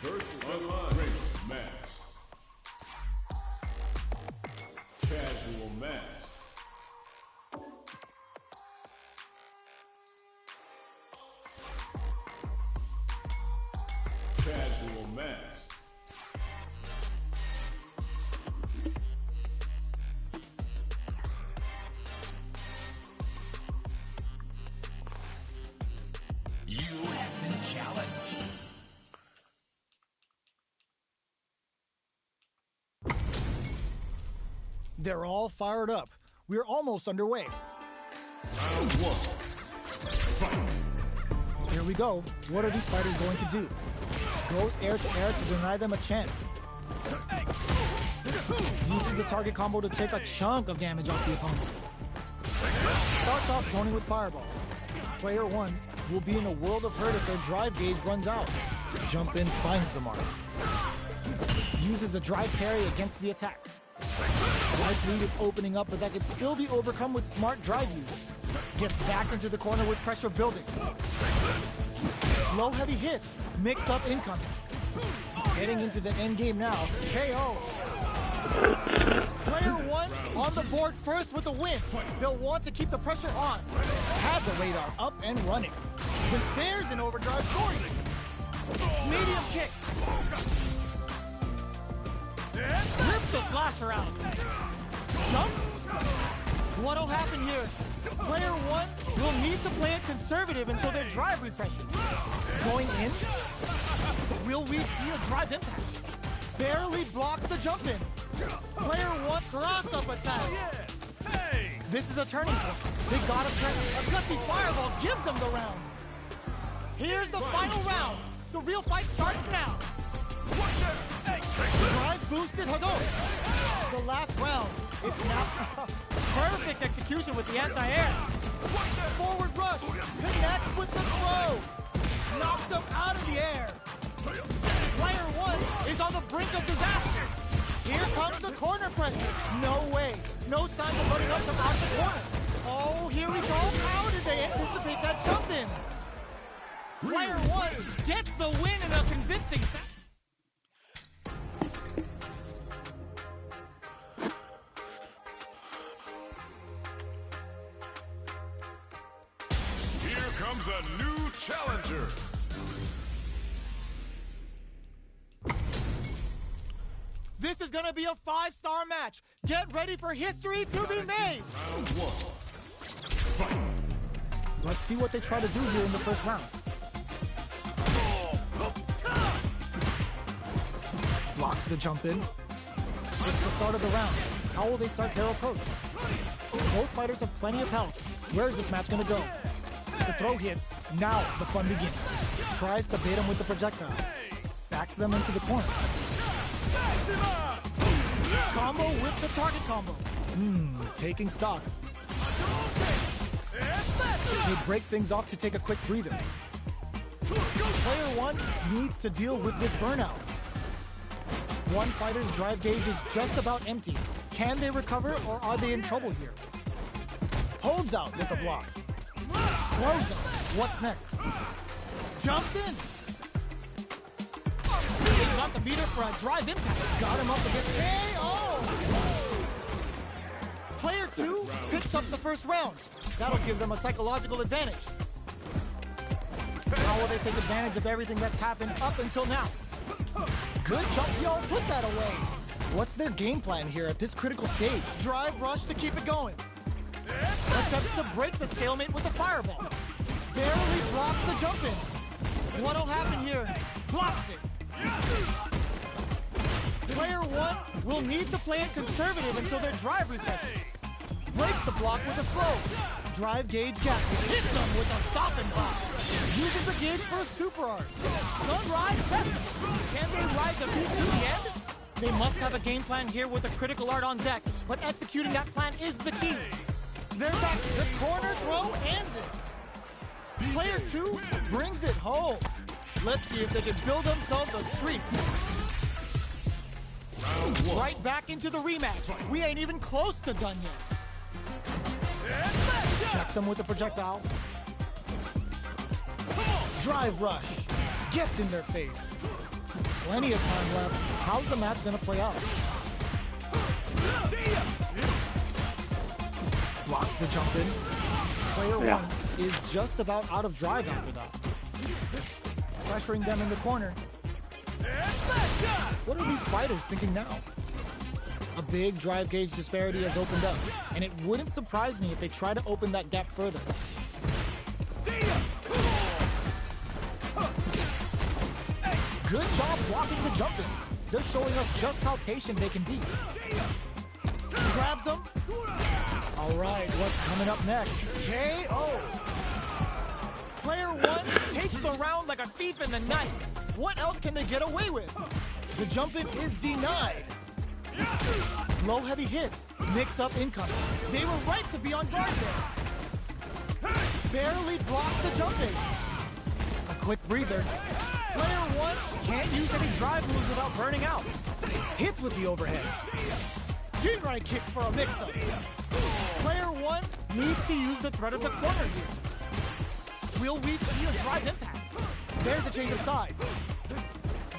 versus unranked match. Casual match. Casual match. You have been challenged. They're all fired up. We're almost underway. Round one. Fight. Here we go. What are these fighters going to do? Goes air to air to deny them a chance. Uses the target combo to take a chunk of damage off the opponent. Starts off zoning with fireballs. Player 1 will be in a world of hurt if their drive gauge runs out. Jump in finds the mark. Uses a drive parry against the attack. Life lead is opening up, but that could still be overcome with smart drive use. Gets backed into the corner with pressure building. Low heavy hits, mix up incoming. Heading into the end game now, KO. Player 1 on the board first with the win. They'll want to keep the pressure on. Had the radar up and running. But there's an overdrive shorty. Medium kick. Rips the slasher out. Jump. What'll happen here? Player 1 will need to play it conservative until their drive refreshes. Going in. Will we see a drive impact? Barely blocks the jump in. Player 1 cross up attack. This is a turning point. They gotta check. A gutsy fireball gives them the round. Here's the final round. The real fight starts now. Drive boosted Hadouken. The last round. It's now perfect execution with the anti-air. Forward rush. Connects with the throw. Knocks him out of the air. Player 1 is on the brink of disaster. Here comes the corner pressure. No way. No sign of running up from out the corner. Oh, here we go. How did they anticipate that jump in? Player 1 gets the win in a convincing fashion. Here comes a new challenger. This is gonna be a 5-star match. Get ready for history to be made. Round one. Fight. Let's see what they try to do here in the first round. Blocks the jump in. It's the start of the round. How will they start their approach? Both fighters have plenty of health. Where is this match gonna go? The throw hits. Now the fun begins. Tries to bait him with the projectile. Backs them into the corner. Combo with the target combo. Taking stock. They break things off to take a quick breather. Player 1 needs to deal with this burnout. One fighter's drive gauge is just about empty. Can they recover or are they in trouble here? Holds out with the block. Throws him. What's next? Jumps in. He got the beater for a drive impact. Got him up against KO. Player 2 picks up the first round. That'll give them a psychological advantage. How will they take advantage of everything that's happened up until now? Good jump, yo, put that away. What's their game plan here at this critical stage? Drive rush to keep it going. Attempts to break the stalemate with the fireball. Barely blocks the jump in. What'll happen here? Blocks it. Player 1 will need to play it conservative until their drive refreshes. Breaks the block with a throw. Drive gauge jacq. Hits them with a stop and pop. Uses the gauge for a super art. Sunrise Festival. Can they ride the beat to the end? They must have a game plan here with a critical art on deck, but executing that plan is the key. They're back. The corner throw ends it. Player 2 brings it home. Let's see if they can build themselves a streak. Right back into the rematch. We ain't even close to done yet. Checks him with the projectile. Drive rush. Gets in their face. plenty of time left. How's the match gonna play out? Blocks the jump in. Player one is just about out of drive after that. Pressuring them in the corner. What are these fighters thinking now? A big drive gauge disparity has opened up, and it wouldn't surprise me if they try to open that gap further. Good job blocking the jump in. They're showing us just how patient they can be. Grabs them. All right, what's coming up next? KO. Player one takes the round like a thief in the night. What else can they get away with? The jump in is denied. Low heavy hits, mix up incoming. They were right to be on guard there. Barely blocks the jump in. A quick breather. Player one can't use any drive moves without burning out. Hits with the overhead. G-right kick for a mix-up. Player one needs to use the threat of the corner here. Will we see a drive impact? There's a change of sides.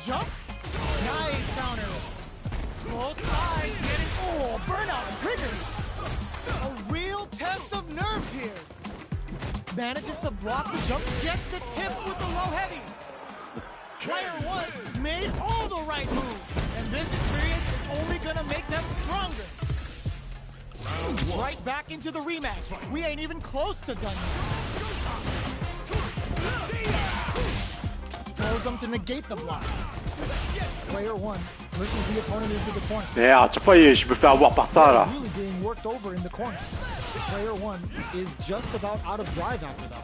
Jumps. Nice counter. Both sides getting, burnout triggered. A real test of nerves here. Manages to block the jump, gets the tip with the low heavy. Player one made all the right moves, and this experience is only gonna make them stronger. Right back into the rematch. We ain't even close to done yet. Throws them to negate the block. Player one pushes the opponent into the corner. Merde, chaque fois je me fais avoir par ça là. Really being worked over in the corner. Player one is just about out of drive after that.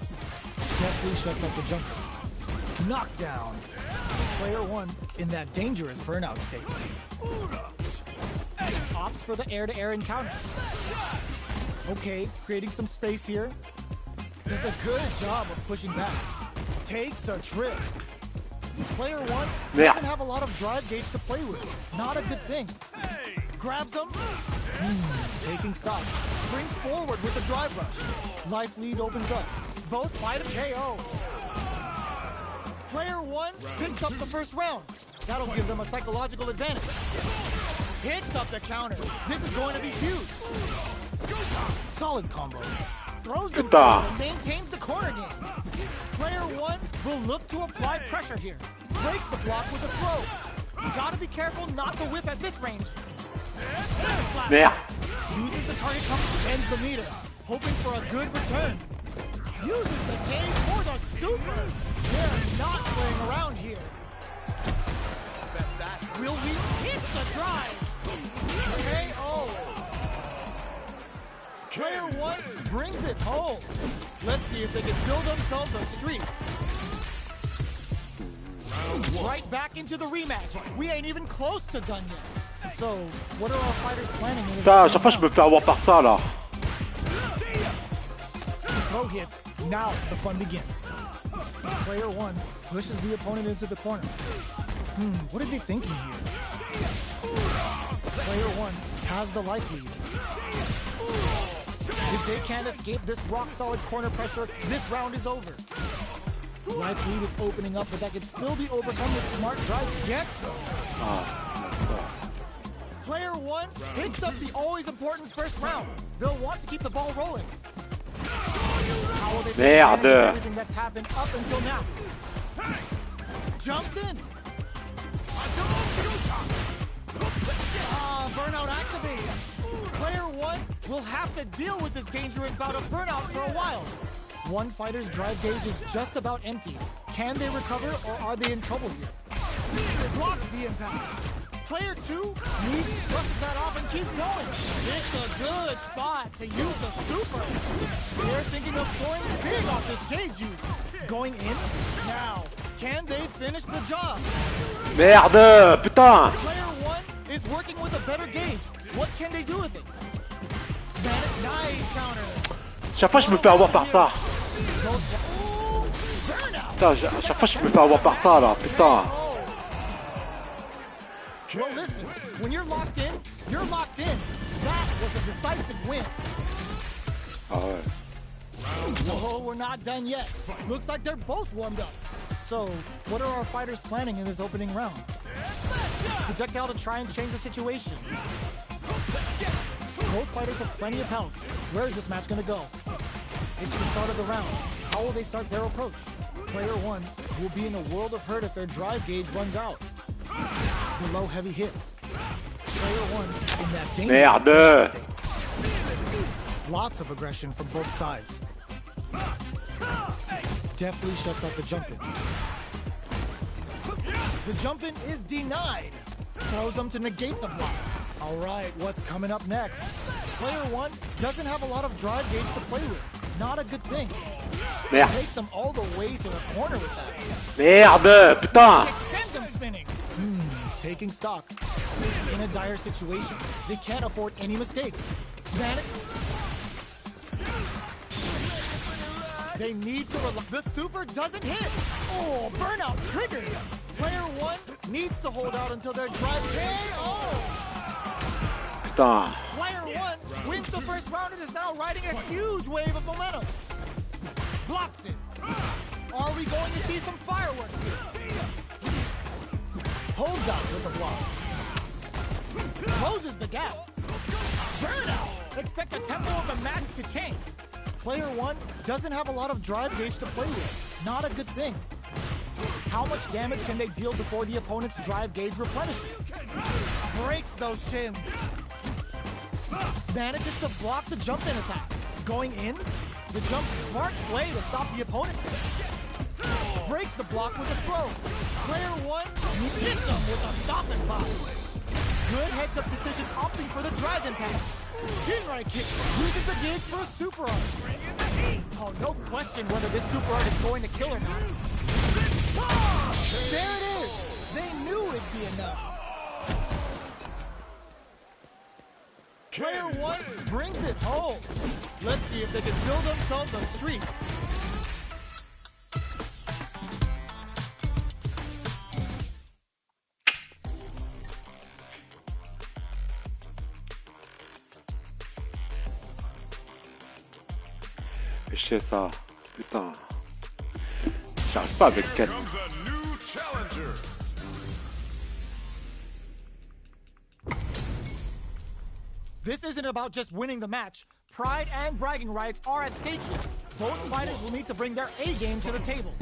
Deftly shuts up the jumper. Knockdown. Player one in that dangerous burnout state. Opts for the air-to-air encounter. Okay, creating some space here. Does a good job of pushing back. Takes a trip. Player one doesn't have a lot of drive gauge to play with. Not a good thing. Grabs him. Taking stock. Springs forward with a drive rush. Life lead opens up. Both fight a KO. Player one picks up the first round. That'll give them a psychological advantage. Picks up the counter. This is going to be huge. Solid combo. Throws them and maintains the corner game. Player one will look to apply pressure here. Breaks the block with a throw. You gotta be careful not to whiff at this range. Merde. Uses the target compass, bends the meter, hoping for a good return. Uses the game for the super. They're not playing around here. Will we hit the drive? KO. Player one brings it home. Let's see if they can build themselves a streak. Right back into the rematch. We ain't even close to done yet. So, what are our fighters planning? Putain, chaque fois je me fais avoir par ça là. Throw hits. Now the fun begins. Player one pushes the opponent into the corner. What are they thinking here? Player one has the life lead. If they can't escape this rock-solid corner pressure, this round is over. Life lead is opening up, but that can still be overcome with smart drive. Gets them. Player one picks up the always important first round. They'll want to keep the ball rolling. How will they take advantage of everything that's happened up until now? Jumps in. Burnout activated. Player one will have to deal with this dangerous bout of burnout for a while. One fighter's drive gauge is just about empty. Can they recover, or are they in trouble here? Blocks the impact. Player two needs to brush that off and keeps going. It's a good spot to use the super. They're thinking of scoring big off this gauge use. Going in now. Can they finish the job? Merde, putain. Player one is working with a better gauge. What can they do with it? Nice counter. Chaque fois je me fais avoir par ça. Putain, chaque fois je me fais avoir par ça là, putain. Well, listen, when you're locked in, you're locked in. That was a decisive win. Ah ouais. Oh, we're not done yet. Looks like they're both warmed up. So, what are our fighters planning in this opening round? Projectile to try and change the situation. Both fighters have plenty of health. Where is this match going to go? It's the start of the round. How will they start their approach? Player 1 will be in a world of hurt if their drive gauge runs out. Below heavy hits. Player 1 in that dangerous state. Lots of aggression from both sides. Deftly shuts out the jump-in. The jump-in is denied. Throws them to negate the block. All right, what's coming up next? Player 1 doesn't have a lot of drive gauge to play with. Not a good thing. Merde. Takes them all the way to the corner with that. Merde, putain. It sends them spinning. Taking stock. In a dire situation, they can't afford any mistakes. They need to rely. The super doesn't hit. Oh, burnout triggered. Player 1 needs to hold out until their drive KO. Putain. Player 1 wins the first round and is now riding a huge wave of momentum. Blocks it. Are we going to see some fireworks here? Holds out with the block. Closes the gap. Burnout. Expect the tempo of the match to change. Player 1 doesn't have a lot of drive gauge to play with. Not a good thing. How much damage can they deal before the opponent's drive gauge replenishes? Breaks those shins. Manages to block the jump-in attack. Going in, the jump smart play to stop the opponent. Breaks the block with a throw. Player 1 hits them with a stop and pop. Good heads-up decision opting for the drive impact. Jinrai kick uses the gauge for a super art. Oh, no question whether this super art is going to kill or not. There it is. They knew it'd be enough. Player 1 brings it home. Let's see if they can build themselves a streak. Fais ça. Putain. J'arrive pas avec Ken. Comes a new challenger. This isn't about just winning the match. Pride and bragging rights are at stake here. Both fighters will need to bring their A game to the table.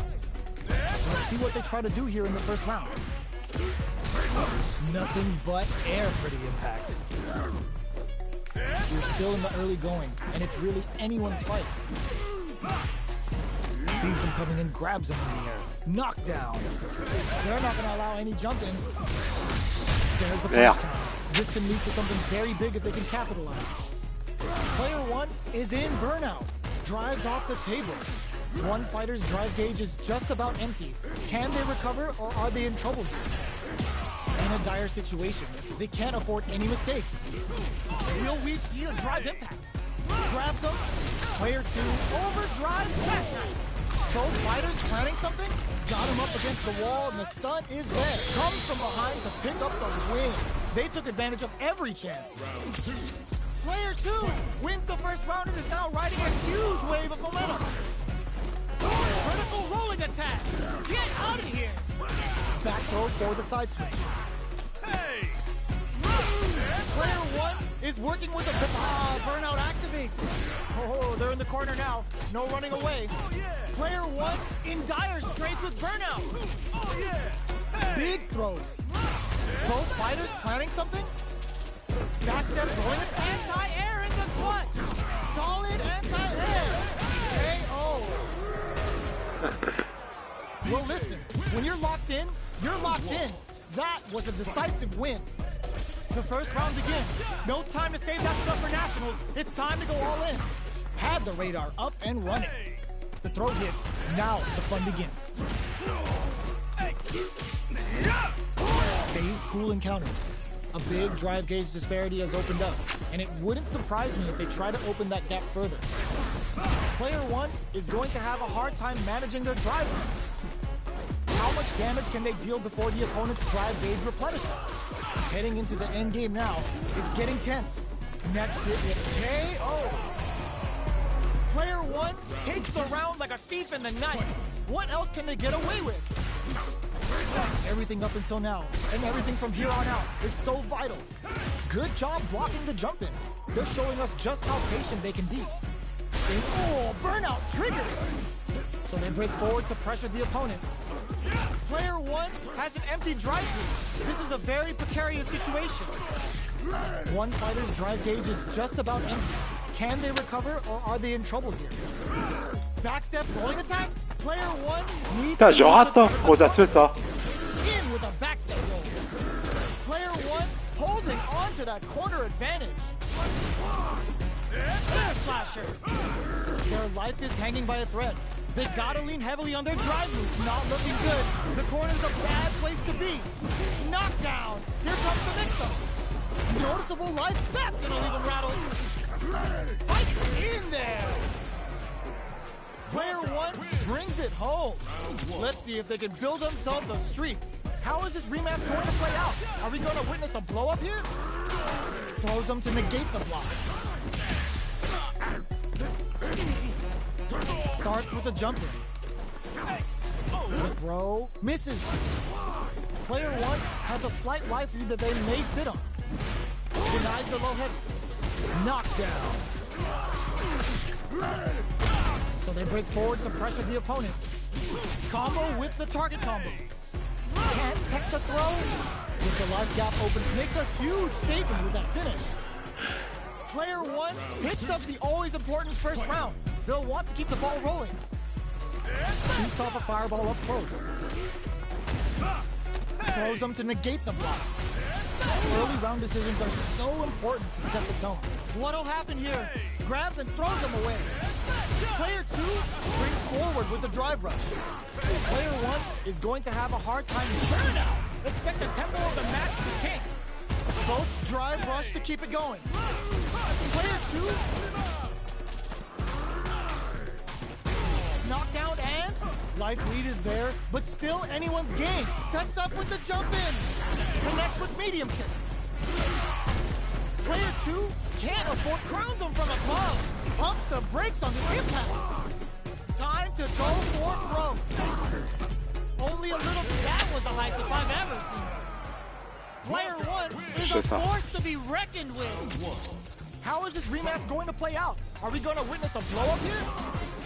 Let's see what they try to do here in the first round. Nothing but air for the impact. You're still in the early going, and it's really anyone's fight. Sees them coming in, grabs them in the air. Knockdown. They're not going to allow any jump-ins. There's a punch count. This can lead to something very big if they can capitalize. Player 1 is in burnout. Drives off the table. One fighter's drive gauge is just about empty. Can they recover, or are they in trouble here? In a dire situation, they can't afford any mistakes. Will we see a drive impact? Grabs them. Player 2, overdrive jackknife. Both fighters planning something? Got him up against the wall, and the stun is there. Comes from behind to pick up the win. They took advantage of every chance. Round 2. Player 2 wins the first round and is now riding a huge wave of momentum. Critical rolling attack. Get out of here. Back throw for the side switch. Hey! Player 1 is working with a burnout activates. Oh, they're in the corner now. No running away. Player 1 in dire straits with burnout. Big throws. Both fighters planning something? Backstep throwing an anti-air in the clutch. Solid anti-air. KO. Well, listen. When you're locked in, you're locked in. That was a decisive win. The first round begins. No time to save that stuff for nationals. It's time to go all in. Had the radar up and running. The throw hits. Now the fun begins. Stays cool in counters. A big drive gauge disparity has opened up, and it wouldn't surprise me if they try to open that gap further. Player 1 is going to have a hard time managing their drive runs. How much damage can they deal before the opponent's drive gauge replenishes? Heading into the end game now, it's getting tense. Next hit KO. Player 1 takes the round like a thief in the night. What else can they get away with? Everything up until now, and everything from here on out, is so vital. Good job blocking the jump in. They're showing us just how patient they can be. Oh, burnout triggered! So they break forward to pressure the opponent. Player 1 has an empty drive-through. This is a very precarious situation. One fighter's drive gauge is just about empty. Can they recover, or are they in trouble here? Backstep rolling attack? Player 1 needs Putain, je rate hein, quand ça se fait ça. in with a backstep roll. Player 1 holding on to that corner advantage. Air slasher. Their life is hanging by a thread. They gotta lean heavily on their drive moves. Not looking good. The corner's a bad place to be. Knockdown. Here comes the mix-up. Noticeable life. That's gonna leave him rattled. Fight in there. Player 1 brings it home. Let's see if they can build themselves a streak. How is this rematch going to play out? Are we going to witness a blow-up here? Throws them to negate the block. Starts with a jump in. The throw misses. Player 1 has a slight life lead that they may sit on. Denies the low heavy. Knockdown. So they break forward to pressure the opponent. Combo with the target combo. Can't tech the throw. With the life gap open, makes a huge statement with that finish. Player 1 picks up the always important first round. They'll want to keep the ball rolling. Shoots off a fireball up close. Throws them to negate the block. Early round decisions are so important to set the tone. What'll happen here? Grabs and throws them away. Player 2 springs forward with the drive rush. Player 1 is going to have a hard time turning out. Expect the tempo of the match to change. Both drive rush to keep it going. Player 2 knockdown and life lead is there, but still anyone's game. Sets up with the jump in. Connects with medium kick. Player 2 can't afford crowns him from above. Pumps the brakes on the impact. Time to go for throw. Only a little. That was the highest if I've ever seen. Player 1 is a force to be reckoned with. How is this rematch going to play out? Are we going to witness a blow-up here?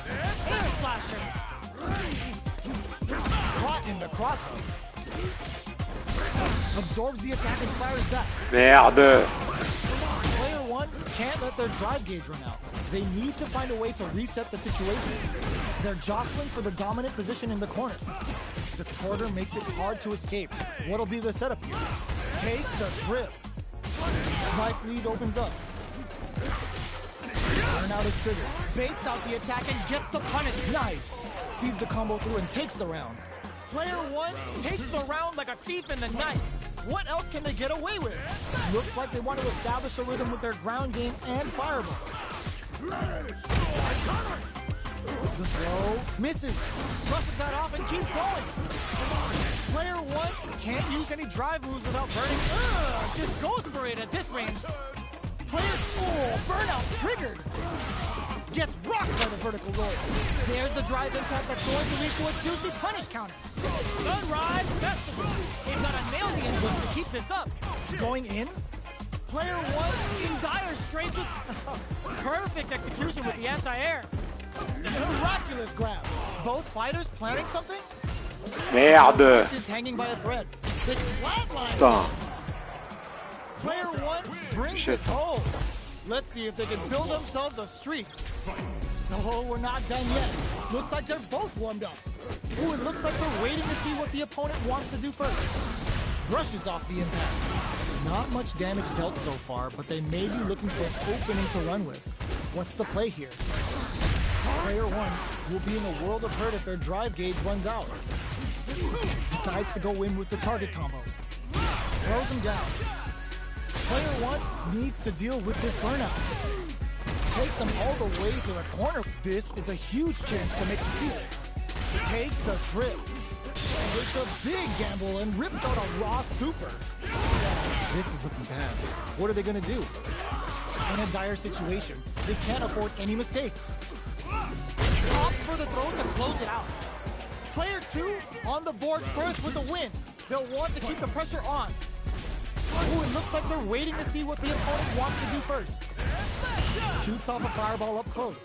Air slasher. Caught in the crossover. Absorbs the attack and fires back. Merde. Player 1 can't let their drive gauge run out. They need to find a way to reset the situation. They're jostling for the dominant position in the corner. The quarter makes it hard to escape. What'll be the setup here? Takes a trip. Life lead opens up. Burnout is triggered. Baits out the attack and gets the punish. Nice. Sees the combo through and takes the round. Player 1 takes the round like a thief in the night. What else can they get away with? Looks like they want to establish a rhythm with their ground game and fireball. The throw misses. Brushes that off and keeps going. Player 1 can't use any drive moves without burning. Just goes for it at this range. Player 4, burnout triggered. Gets rocked by the vertical roll. There's the drive impact that's going to lead to a juicy punish counter. Sunrise Festival. They've got to nail the input to keep this up. Going in. Player 1 in dire straits with perfect execution with the anti-air. Miraculous grab. Both fighters planning something? Merde. Is hanging by a thread. The flatline. Putain. Player 1 brings it home. Let's see if they can build themselves a streak. Oh, we're not done yet. Looks like they're both warmed up. Ooh, it looks like they're waiting to see what the opponent wants to do first. Brushes off the impact. Not much damage dealt so far, but they may be looking for an opening to run with. What's the play here? Player 1 will be in a world of hurt if their drive gauge runs out. Decides to go in with the target combo. Throws him down. Player 1 needs to deal with this burnout. Takes him all the way to the corner. This is a huge chance to make the season. Takes a trip. It's a big gamble and rips out a raw super. This is looking bad. What are they going to do? In a dire situation, they can't afford any mistakes. Opts for the throw to close it out. Player 2 on the board first with the win. They'll want to keep the pressure on. Ooh, it looks like they're waiting to see what the opponent wants to do first. Shoots off a fireball up close.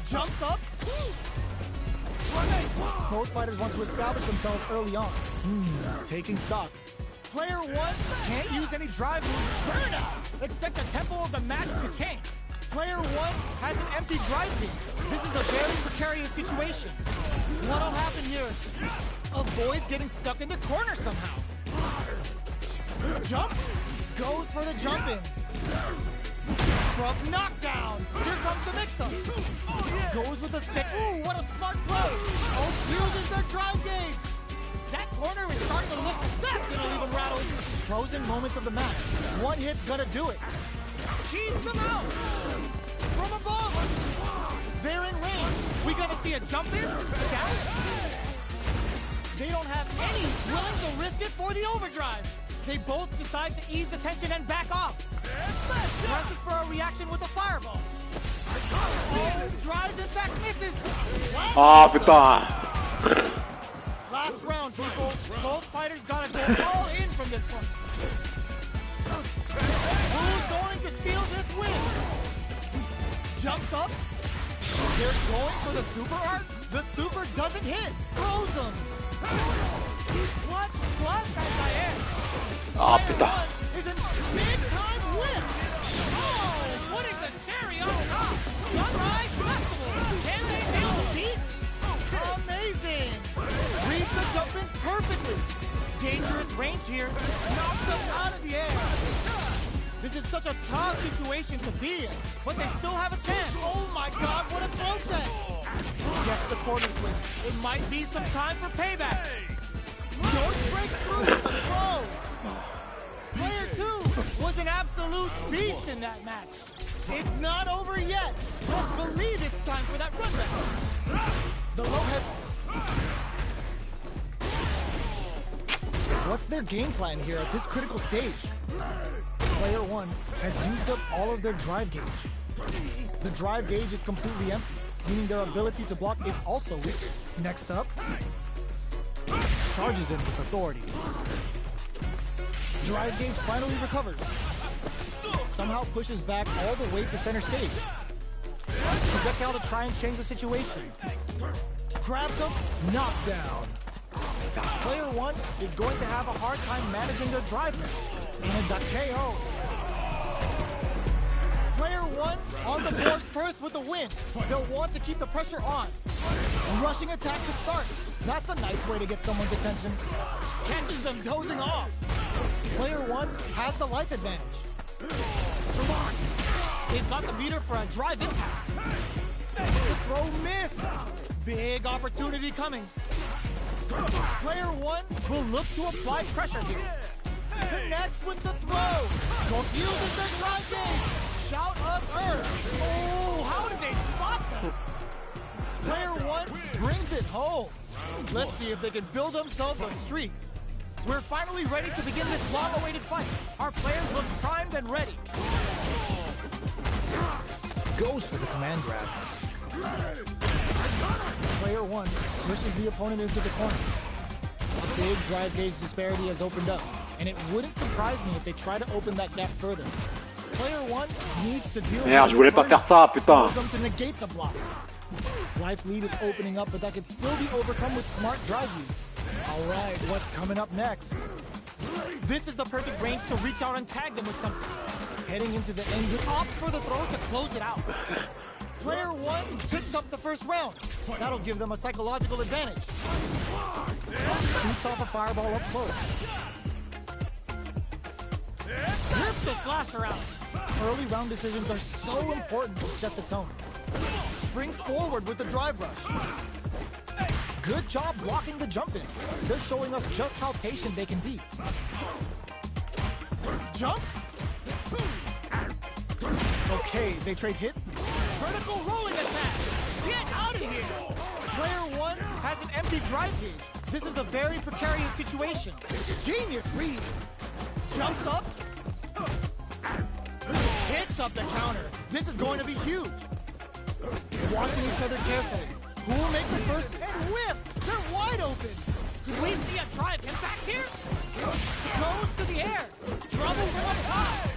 Jumps up. Both fighters want to establish themselves early on. Taking stock. Player 1 can't use any drive moves. Burnout! Expect the tempo of the match to change. Player 1 has an empty drive gauge. This is a very precarious situation. What'll happen here? Avoids getting stuck in the corner somehow. Jump. Goes for the jump in. From knockdown. Here comes the mix-up. Goes with a sick. Ooh, what a smart play. Uses their drive gauge. That corner is starting to look. That's gonna leave him rattled. Closing moments of the match. One hit's gonna do it. Keeps him out. From above. They're in range. We gonna see a jump in? A dash? They don't have any willing to risk it for the overdrive. They both decide to ease the tension and back off. Presses for a reaction with a fireball. Oh, drive to sack misses. 아, 됐다. Last round, people. Both fighters gotta go all in from this point. Who's going to steal this win? Jumps up. They're going for the super art. The super doesn't hit. Throws them. What? 아, 됐다. Is a big time win. Oh, putting the cherry on top. Sunrise Festival. Can they nail the beat? Amazing. Reads the jump in perfectly. Dangerous range here. Knocks them out of the air. This is such a tough situation to be in, but they still have a chance. Oh my God, what a throw set. Gets the corner switch. It might be some time for payback. Don't break through with the throw. Player 2 was an absolute beast in that match. It's not over yet. Just believe it's time for that run back. The low head. What's their game plan here at this critical stage? Player 1 has used up all of their drive gauge. The drive gauge is completely empty, meaning their ability to block is also weak. Next up, charges in with authority. Drive gauge finally recovers. Somehow pushes back all the way to center stage. Projectile to try and change the situation. Grabs him, knockdown. Player 1 is going to have a hard time managing their drive now. And a KO. Player 1 on the board first with the win. They'll want to keep the pressure on. Rushing attack to start. That's a nice way to get someone's attention. Catches them dozing off. Player 1 has the life advantage. They've got the meter for a drive impact. The throw missed. Big opportunity coming. Player 1 will look to apply pressure here. Connects with the throw. Confuses their drive gauge. Shout of Earth. Oh, how did they spot them? Player 1 brings it home. Let's see if they can build themselves a streak. We're finally ready to begin this long-awaited fight. Our players look primed and ready. Goes for the command grab. Player 1 pushes the opponent into the corner. A big drive gauge disparity has opened up, and it wouldn't surprise me if they try to open that gap further. Player 1 needs to deal Merde, je voulais pas faire ça, putain. to negate the block. Life lead is opening up, but that could still be overcome with smart drive use. All right, what's coming up next? This is the perfect range to reach out and tag them with something. Heading into the end, opts for the throw to close it out. Player 1 tips up the first round. That'll give them a psychological advantage. Shoots off a fireball up close. Rips the slasher out. Early round decisions are so important to set the tone. Springs forward with the drive rush. Good job blocking the jump in. They're showing us just how patient they can be. Jumps. Okay, they trade hits. Vertical rolling attack. Get out of here. Player 1 has an empty drive gauge. This is a very precarious situation. Genius read. Jumps up. Hits up the counter. This is going to be huge. Watching each other carefully. Who will make the first and whiffs? They're wide open. Could we see a drive impact here? Goes to the air. Trouble from up top.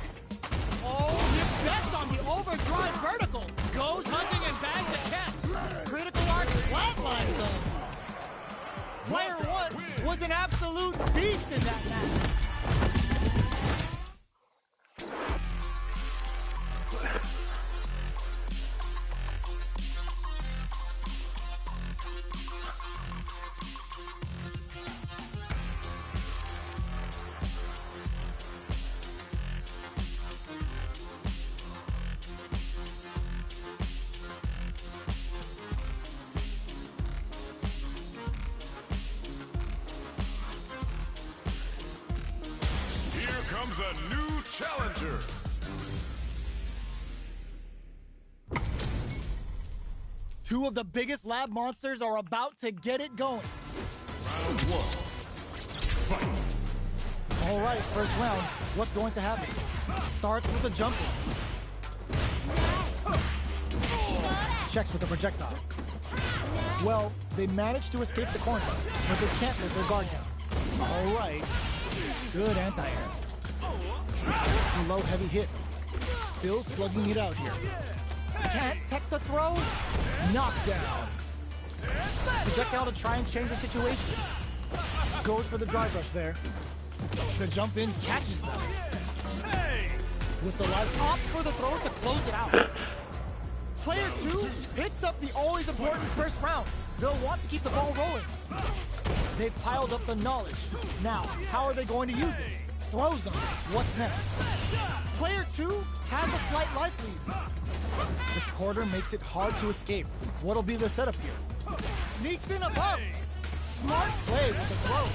Oh, He bets on the overdrive vertical. Goes hunting and bags it catch. critical arc flatlines them. Player one was an absolute beast in that match. Here comes a new challenger. Two of the biggest lab monsters are about to get it going. Round one. Fight. All right, first round. What's going to happen? Starts with a jumping. Checks with a projectile. Well, they managed to escape the corner, but they can't let their guard down. All right. Good anti-air. Low heavy hits. Still slugging it out here. Can't tech the throw. Knockdown. Projectile to try and change the situation. Goes for the drive rush there. The jump in catches them. With the live opts for the throw to close it out. Player two picks up the always important first round. They'll want to keep the ball rolling. They've piled up the knowledge. Now, how are they going to use it? Throws them. What's next? Player two has a slight life lead. The quarter makes it hard to escape. What'll be the setup here? Sneaks in above. Smart play with the throw.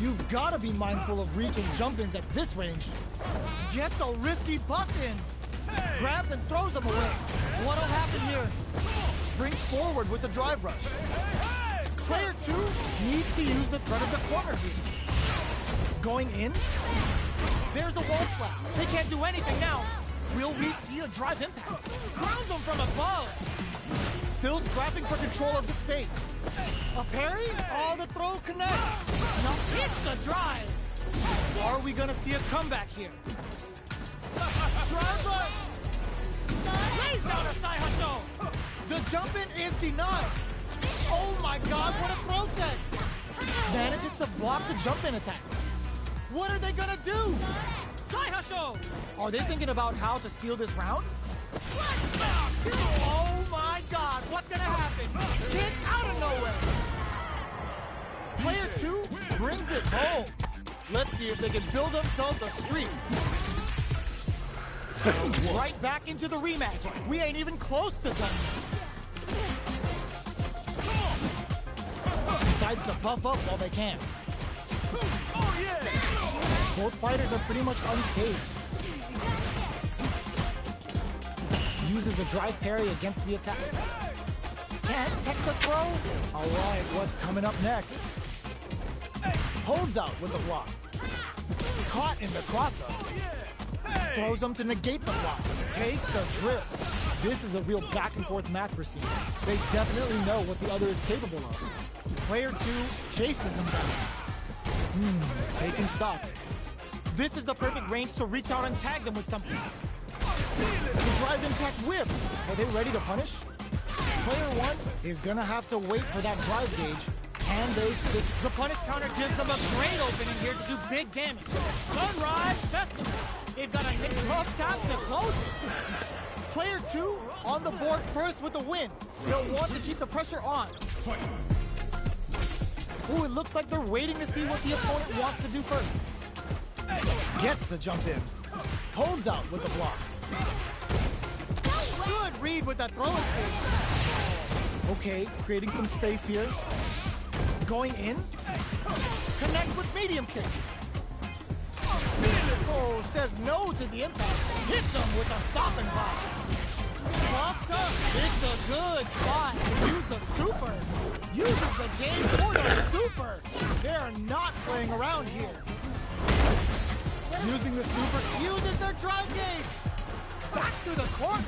You've got to be mindful of reaching jump-ins at this range. Gets a risky buck in. Grabs and throws them away. What'll happen here? Springs forward with the drive rush. Player two needs to use the threat of the corner here. Going in. There's a wall splat. They can't do anything now. Will we see a drive impact? Crowns them from above. Still scrapping for control of the space. A parry? Oh, the throw connects. Now hit the drive. Are we gonna see a comeback here? Drive rush. Lays down a Saihasho. The jump in is denied. Oh my God, what a throw tech. Manages to block the jump in attack. What are they gonna do? Saihasho. Are they thinking about how to steal this round? Oh my God, what's gonna happen? Get out of nowhere. Player two brings it home. Let's see if they can build themselves a streak. Right back into the rematch. We ain't even close to done. Decides to buff up while they can. Both fighters are pretty much unscathed. Uses a drive parry against the attack. Can't tech the throw. All right, what's coming up next? Holds out with the block. Caught in the crossup. Throws them to negate the block. Takes a trip. This is a real back and forth match we're seeing. They definitely know what the other is capable of. Player two chases them down. Taking stock. This is the perfect range to reach out and tag them with something. The drive impact whips. Are they ready to punish? Player one is gonna have to wait for that drive gauge. Can they stick? The punish counter gives them a great opening here to do big damage. Sunrise Festival. They've got a hit drop tap to close it. Player two on the board first with the win. They'll want to keep the pressure on. Ooh, it looks like they're waiting to see what the opponent wants to do first. Gets the jump in. Holds out with the block. Good read with that throw escape. Okay, creating some space here. Going in. Connects with medium kick. Oh, says no to the impact. Hits them with a stop and block. Pops up. It's a good spot. Use the super. Uses the game for the super. They're not playing around here. Using the super. Uses their drive gauge. Back to the court.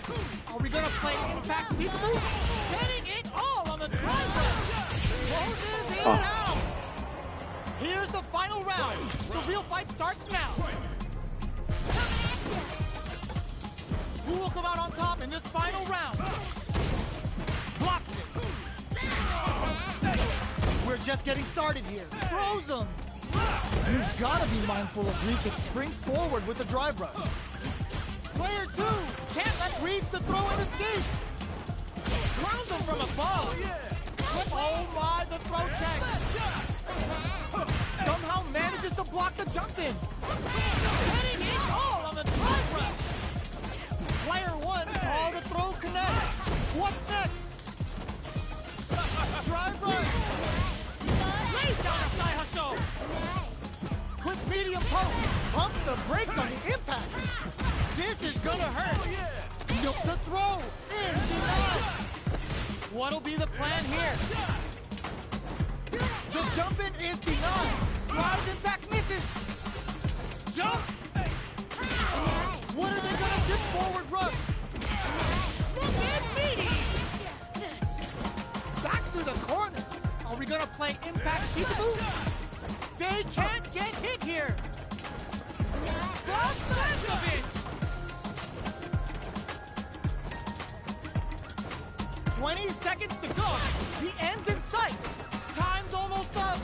Are we gonna play impact peekaboo? Getting it all on the driver. Closes it out. Here's the final round. The real fight starts now. Who will come out on top in this final round? Blocks it. We're just getting started here. Throws them. You've got to be mindful of reach. It springs forward with the drive rush. Player 2 can't let reads the throw and escape. Crowns him from above. Oh my, the throw check. Somehow manages to block the jump in. Getting it all on the drive rush. Player 1, all the throw connects. What's next? Drive rush. Lays down a side hustle. Quick medium poke. Pumps the brakes on the impact. This is gonna hurt. Nope, the throw is denied. What'll be the plan here? The jump in is denied. Drive impact misses. Jump. What are they gonna do? Forward rush. Back to the corner. Are we gonna play impact peekaboo? They can't get hit here. Blaskovich. 20 seconds to go. The end's in sight. Time's almost up.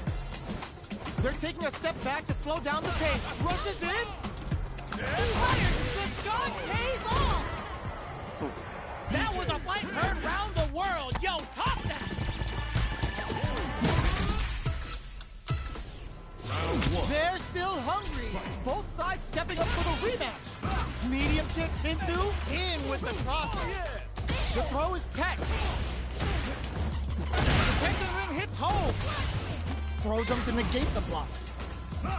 They're taking a step back to slow down the pace. Rushes in. The shot pays off. That was a fight heard round the world. Yo, top that. Round 1. They're still hungry. Both sides stepping up for the rematch. Medium kick into, in with the crosser. The throw is tech. The Texas ring hits home. Throws them to negate the block.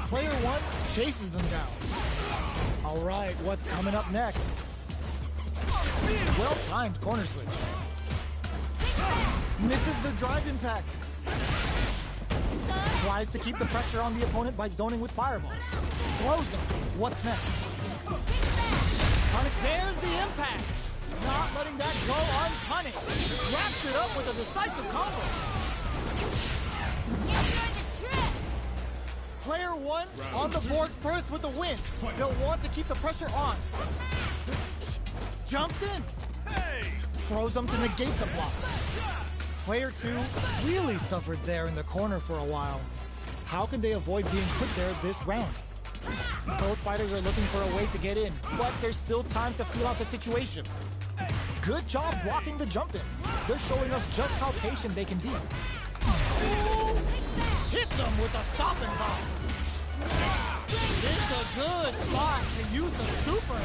Player 1 chases them down. All right, what's coming up next? Well-timed corner switch. Misses the drive impact. Tries to keep the pressure on the opponent by zoning with fireball. Throws him. What's next? There's the impact. Not letting that go unpunished. Wraps it up with a decisive combo. Player 1 on the board first with the win. They'll want to keep the pressure on. Jumps in. Throws them to negate the block. Player 2 really suffered there in the corner for a while. How can they avoid being put there this round? Both fighters are looking for a way to get in, but there's still time to feel out the situation. Good job blocking the jump in. They're showing us just how patient they can be. Hit them with a stop and bomb. It's a good spot to use the super.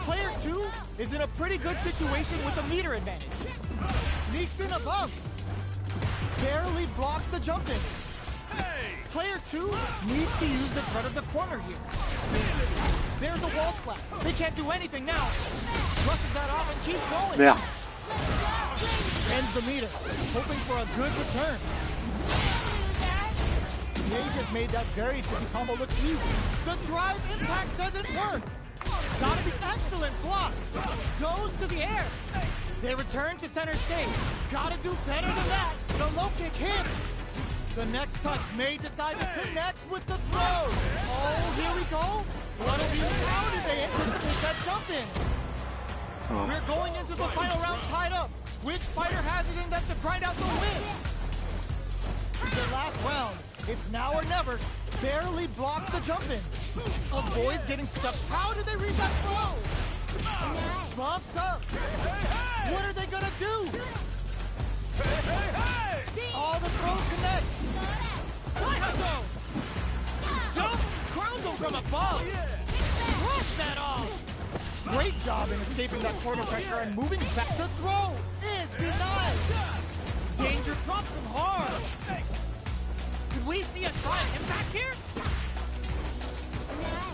Player 2 is in a pretty good situation with a meter advantage. Sneaks in above. Barely blocks the jump in. Player 2 needs to use the front of the corner here. There's a wall splat. They can't do anything now. Rushes that off and keeps going. Yeah. Ends the meter, hoping for a good return. They just made that very tricky combo look easy. The drive impact doesn't work. Gotta be excellent block. Goes to the air. They return to center stage. Gotta do better than that. The low kick hits. The next touch may decide to connect with the throw. Oh, here we go. What'll be how did they anticipate that jump in? We're going into the final round tied up. Which fighter has it in them to grind out the win? The last round. It's now or never. Barely blocks the jump in. Avoids getting stuck. How did they read that throw? Bumps up. What are they gonna do? All the throws connects. Side hustle. Jump. Crowns him from above. Brush that off. Great job in escaping that corner pressure and moving back. The throw is denied. Danger drops him hard. Could we see a trial impact here?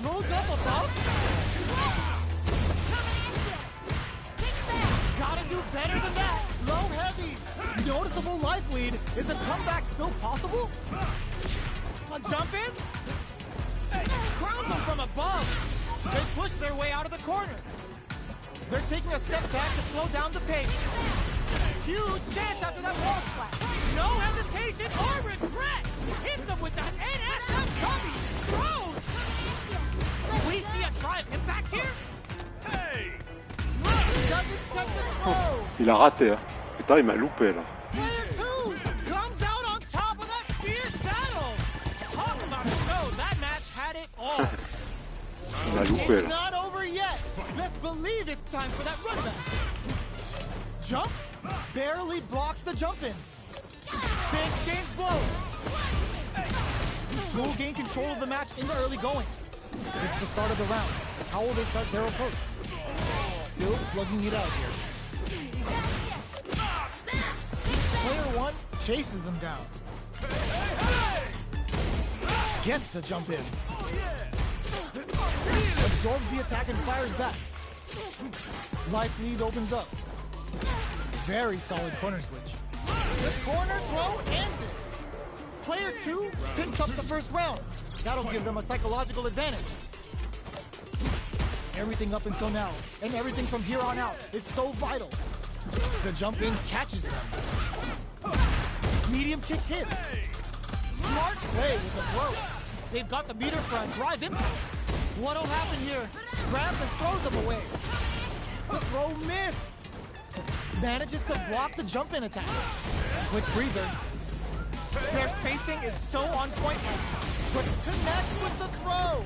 Moves up above. Gotta do better than that. Low heavy. Noticeable life lead. Is a comeback still possible? A jump in? Crowns him from above. They push their way out of the corner. They're taking a step back to slow down the pace. Huge chance after that wall splash. No hesitation or regret. Hits them with that NSFW. Throws. We see a drive impact here. Doesn't take the throw. Il a raté, hein. Putain, il m'a loupé là. Player 2 comes out on top of that fierce battle. Talk about a show. That match had it all. Il m'a loupé It's là. not over yet. Best believe it's time for that run back. Jump barely blocks the jump in. Big change blow. Will gain control of the match in the early going. It's the start of the round. How will they start their approach? Still slugging it out here. Player 1 chases them down. Gets the jump in. Absorbs the attack and fires back. Life lead opens up. Very solid corner switch. The corner throw ends it. Player 2 picks up the first round. That'll give them a psychological advantage. Everything up until now, and everything from here on out, is so vital. The jump in catches them. Medium kick hits. Smart play with the throw. They've got the meter for a drive impact. What'll happen here? Grabs and throws them away. The throw missed. Manages to block the jump in attack. Quick breather. Their spacing is so on point, but connects with the throw.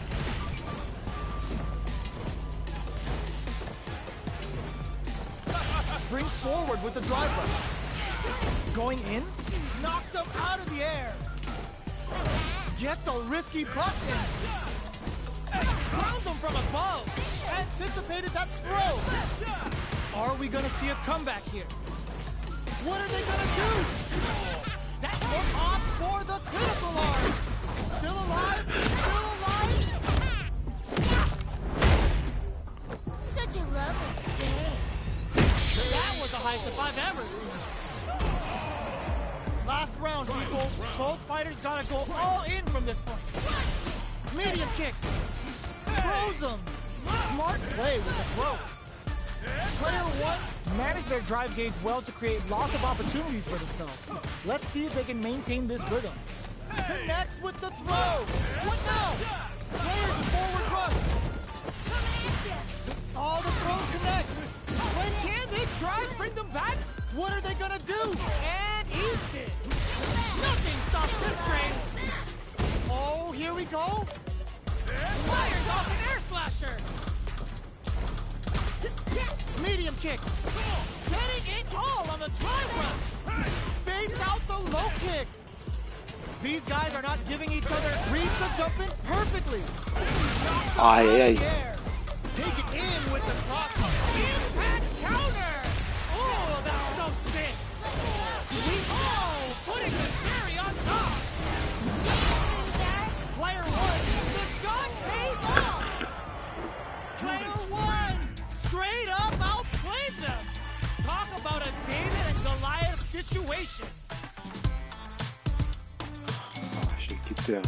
Springs forward with the drive rush. Going in, knocked them out of the air. Gets a risky puck in. Grounds them from above. Anticipated that throw. Are we gonna see a comeback here? What are they gonna do? That hook off for the critical arm. Still alive? Still alive? Such a lovely game. That was the highest if I've ever seen. Last round, people. Both fighters gotta go all in from this point. Medium kick. Throws them. Smart play with the throw. Player 1 managed their drive gauge well to create lots of opportunities for themselves. Let's see if they can maintain this rhythm. Connects with the throw. What now? Players forward rush. All the throw connects. When can this drive bring them back? What are they gonna do? And eats it. Nothing stops this train. Oh, here we go. Fires off an air slasher. Medium kick. Getting it all on the drive rush. Baits out the low kick. These guys are not giving each other reads the jump in perfectly. Aye, aye. Take it in with the cross. Impact counter. Oh, that's so sick. Putting the cherry on top. Player 1, the shot pays off. Player 1, straight up outplayed them. Talk about a David and Goliath situation. J'ai quitté.